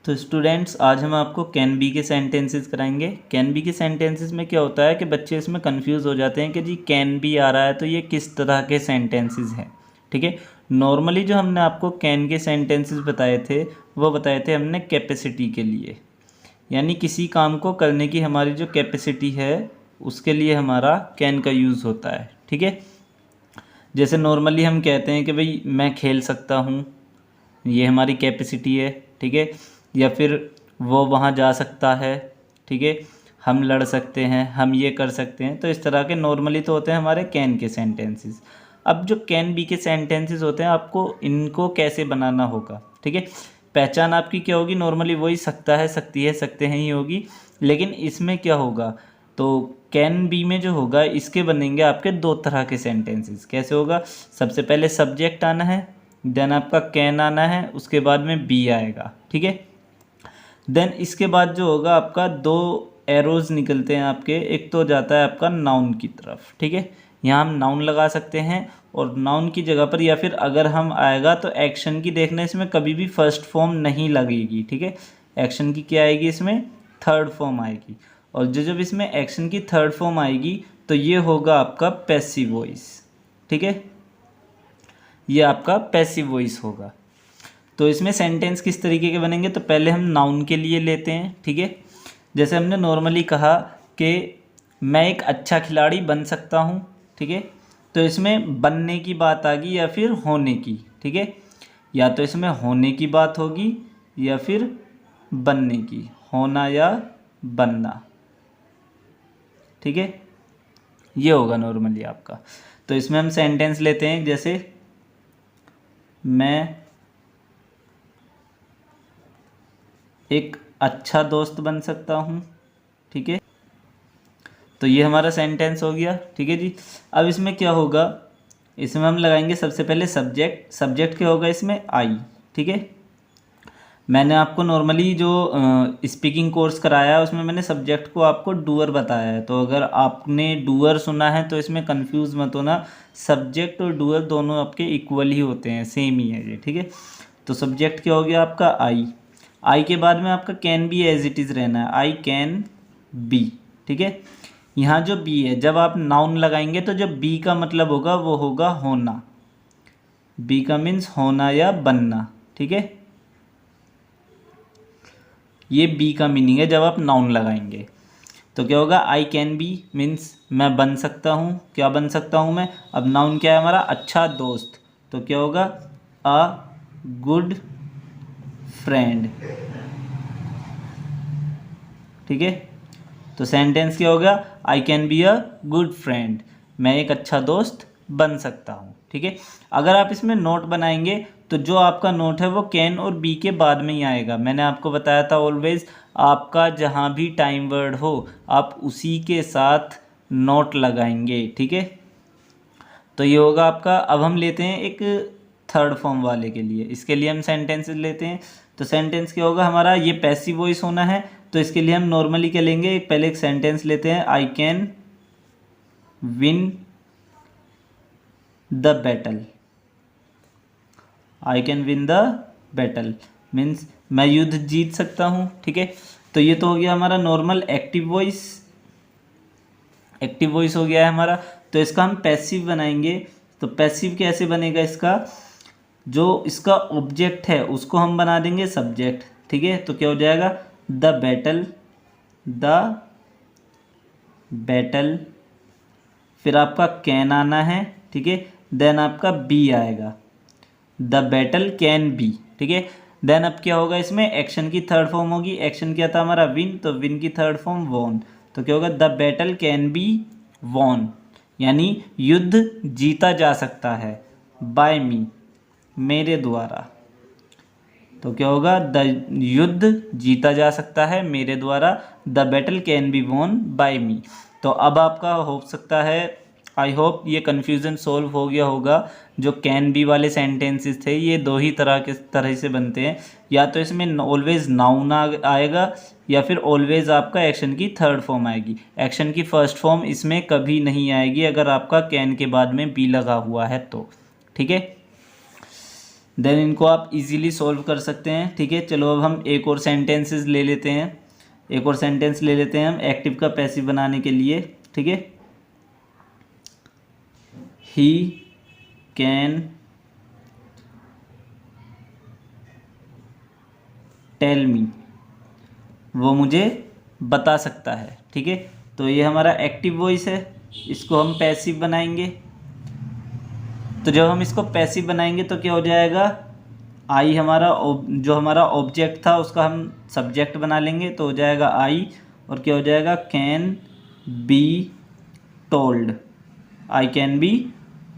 तो स्टूडेंट्स आज हम आपको कैन बी के सेंटेंसेस कराएंगे। कैन बी के सेंटेंसेस में क्या होता है कि बच्चे इसमें कंफ्यूज हो जाते हैं कि जी कैन बी आ रहा है तो ये किस तरह के सेंटेंसेस हैं। ठीक है, नॉर्मली जो हमने आपको कैन के सेंटेंसेस बताए थे वो बताए थे हमने कैपेसिटी के लिए, यानी किसी काम को करने की हमारी जो कैपेसिटी है उसके लिए हमारा कैन का यूज़ होता है। ठीक है, जैसे नॉर्मली हम कहते हैं कि भाई मैं खेल सकता हूँ, ये हमारी कैपेसिटी है। ठीक है, या फिर वो वहाँ जा सकता है। ठीक है, हम लड़ सकते हैं, हम ये कर सकते हैं। तो इस तरह के नॉर्मली तो होते हैं हमारे कैन के सेंटेंसेस। अब जो कैन बी के सेंटेंसेस होते हैं आपको इनको कैसे बनाना होगा। ठीक है, पहचान आपकी क्या होगी, नॉर्मली वही सकता है, सकती है, सकते हैं ही होगी। लेकिन इसमें क्या होगा, तो कैन बी में जो होगा इसके बनेंगे आपके दो तरह के सेंटेंसेस। कैसे होगा, सबसे पहले सब्जेक्ट आना है, देन आपका कैन आना है, उसके बाद में बी आएगा। ठीक है, देन इसके बाद जो होगा आपका दो एरोज निकलते हैं आपके, एक तो जाता है आपका नाउन की तरफ। ठीक है, यहाँ हम नाउन लगा सकते हैं और नाउन की जगह पर या फिर अगर हम आएगा तो एक्शन की देखने इसमें कभी भी फर्स्ट फॉर्म नहीं लगेगी। ठीक है, एक्शन की क्या आएगी, इसमें थर्ड फॉर्म आएगी। और जब इसमें एक्शन की थर्ड फॉर्म आएगी तो ये होगा आपका पैसिव वॉइस। ठीक है, ये आपका पैसिव वॉइस होगा। तो इसमें सेंटेंस किस तरीके के बनेंगे, तो पहले हम नाउन के लिए लेते हैं। ठीक है, जैसे हमने नॉर्मली कहा कि मैं एक अच्छा खिलाड़ी बन सकता हूँ। ठीक है, तो इसमें बनने की बात आ गई या फिर होने की। ठीक है, या तो इसमें होने की बात होगी या फिर बनने की, होना या बनना। ठीक है, ये होगा नॉर्मली आपका। तो इसमें हम सेंटेंस लेते हैं, जैसे मैं एक अच्छा दोस्त बन सकता हूँ। ठीक है, तो ये हमारा सेंटेंस हो गया। ठीक है जी, अब इसमें क्या होगा, इसमें हम लगाएंगे सबसे पहले सब्जेक्ट। सब्जेक्ट क्या होगा इसमें, आई। ठीक है, मैंने आपको नॉर्मली जो स्पीकिंग कोर्स कराया है उसमें मैंने सब्जेक्ट को आपको डूअर बताया है। तो अगर आपने डूअर सुना है तो इसमें कंफ्यूज मत होना, सब्जेक्ट और डूअर दोनों आपके इक्वल ही होते हैं, सेम ही है ये। ठीक है, तो सब्जेक्ट क्या हो गया आपका, आई। आई के बाद में आपका can be as it is रहना है, आई कैन बी। ठीक है, यहाँ जो बी है जब आप नाउन लगाएंगे तो जो बी का मतलब होगा वो होगा होना। बी का मीन्स होना या बनना। ठीक है, ये बी का मीनिंग है जब आप नाउन लगाएंगे। तो क्या होगा, आई कैन बी मीन्स मैं बन सकता हूँ। क्या बन सकता हूँ मैं, अब नाउन क्या है हमारा, अच्छा दोस्त। तो क्या होगा, अ गुड फ्रेंड। ठीक है, तो सेंटेंस क्या हो गया, I can be a good friend, मैं एक अच्छा दोस्त बन सकता हूँ। ठीक है, अगर आप इसमें नोट बनाएंगे तो जो आपका नोट है वो कैन और बी के बाद में ही आएगा। मैंने आपको बताया था ऑलवेज आपका जहाँ भी टाइम वर्ड हो आप उसी के साथ नोट लगाएंगे। ठीक है, तो ये होगा आपका। अब हम लेते हैं एक थर्ड फॉर्म वाले के लिए, इसके लिए हम सेंटेंसेस लेते हैं। तो सेंटेंस क्या होगा हमारा, ये पैसिव वॉइस होना है तो इसके लिए हम नॉर्मली क्या लेंगे, पहले एक सेंटेंस लेते हैं, I can win the battle. I can win the battle means मैं युद्ध जीत सकता हूँ। ठीक है, तो ये तो हो गया हमारा normal active voice. Active voice हो गया है हमारा। तो इसका हम पैसिव बनाएंगे। तो पैसिव कैसे बनेगा, इसका जो इसका ऑब्जेक्ट है उसको हम बना देंगे सब्जेक्ट। ठीक है, तो क्या हो जाएगा, द बैटल, द बैटल, फिर आपका कैन आना है। ठीक है, देन आपका बी आएगा, द बैटल कैन बी। ठीक है, देन अब क्या होगा, इसमें एक्शन की थर्ड फॉर्म होगी। एक्शन क्या था हमारा, विन, तो विन की थर्ड फॉर्म वॉन। तो क्या होगा, the battle can be won, यानी युद्ध जीता जा सकता है, बाय मी, मेरे द्वारा। तो क्या होगा, द युद्ध जीता जा सकता है मेरे द्वारा, the battle can be won by me. तो अब आपका हो सकता है, आई होप ये कन्फ्यूज़न सॉल्व हो गया होगा। जो कैन बी वाले सेंटेंसेस थे ये दो ही तरह से बनते हैं, या तो इसमें ऑलवेज नाउन आएगा या फिर ऑलवेज आपका एक्शन की थर्ड फॉर्म आएगी। एक्शन की फर्स्ट फॉर्म इसमें कभी नहीं आएगी अगर आपका कैन के बाद में बी लगा हुआ है तो। ठीक है, देन इनको आप इजीली सॉल्व कर सकते हैं। ठीक है, चलो अब हम एक और सेंटेंसेस ले लेते हैं, एक और सेंटेंस ले लेते हैं हम एक्टिव का पैसिव बनाने के लिए। ठीक है, ही कैन टेल मी, वो मुझे बता सकता है। ठीक है, तो ये हमारा एक्टिव वॉइस है, इसको हम पैसिव बनाएंगे। तो जब हम इसको पैसिव बनाएंगे तो क्या हो जाएगा, आई हमारा जो हमारा ऑब्जेक्ट था उसका हम सब्जेक्ट बना लेंगे, तो हो जाएगा आई, और क्या हो जाएगा, can be told. I can be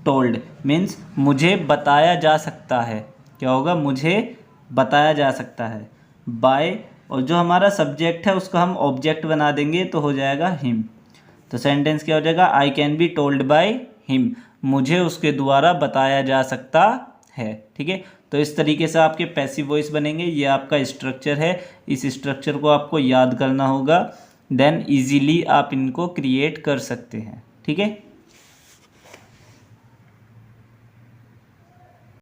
told means मुझे बताया जा सकता है। क्या होगा, मुझे बताया जा सकता है बाय, और जो हमारा सब्जेक्ट है उसका हम ऑब्जेक्ट बना देंगे तो हो जाएगा हिम। तो सेंटेंस क्या हो जाएगा, I can be told by him, मुझे उसके द्वारा बताया जा सकता है। ठीक है, तो इस तरीके से आपके पैसिव वॉइस बनेंगे। ये आपका स्ट्रक्चर है, इस स्ट्रक्चर को आपको याद करना होगा, देन इजीली आप इनको क्रिएट कर सकते हैं। ठीक है।